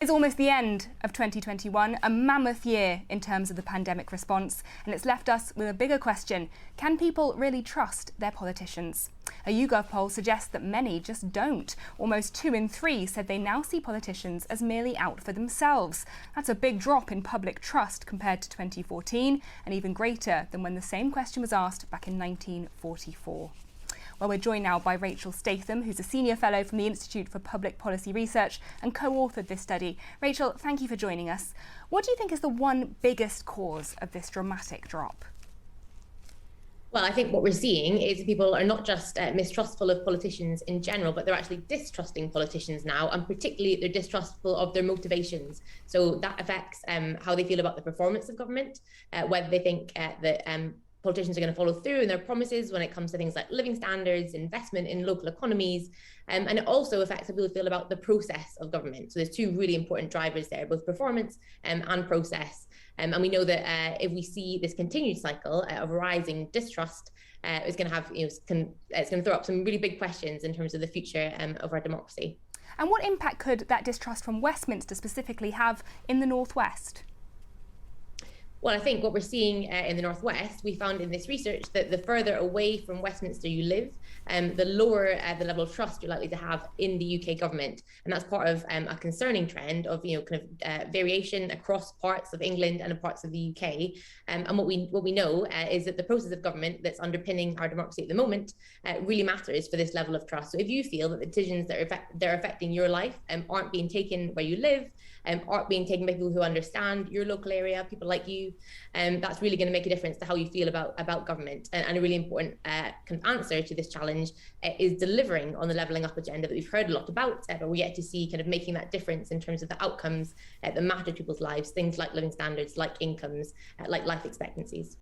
It's almost the end of 2021, a mammoth year in terms of the pandemic response, and it's left us with a bigger question. Can people really trust their politicians? A YouGov poll suggests that many just don't. Almost 2 in 3 said they now see politicians as merely out for themselves. That's a big drop in public trust compared to 2014, and even greater than when the same question was asked back in 1944. Well, we're joined now by Rachel Statham, who's a senior fellow from the Institute for Public Policy Research and co-authored this study. Rachel, thank you for joining us. What do you think is the one biggest cause of this dramatic drop? Well, I think what we're seeing is people are not just mistrustful of politicians in general, but they're actually distrusting politicians now, and particularly they're distrustful of their motivations. So that affects how they feel about the performance of government, whether they think that politicians are going to follow through in their promises when it comes to things like living standards, investment in local economies, and it also affects how people feel about the process of government. So there's two really important drivers there, both performance and process. And we know that if we see this continued cycle of rising distrust, it's going to have, it's going to throw up some really big questions in terms of the future of our democracy. And what impact could that distrust from Westminster specifically have in the Northwest? Well, I think what we're seeing in the Northwest, we found in this research that the further away from Westminster you live, the lower the level of trust you're likely to have in the UK government. And that's part of a concerning trend of variation across parts of England and parts of the UK. And what we know is that the process of government that's underpinning our democracy at the moment really matters for this level of trust. So if you feel that the decisions that are affecting your life aren't being taken where you live, aren't being taken by people who understand your local area, people like you, that's really going to make a difference to how you feel about government. And a really important kind of answer to this challenge is delivering on the levelling up agenda that we've heard a lot about, but we're yet to see kind of making that difference in terms of the outcomes that matter to people's lives, things like living standards, like incomes, like life expectancies.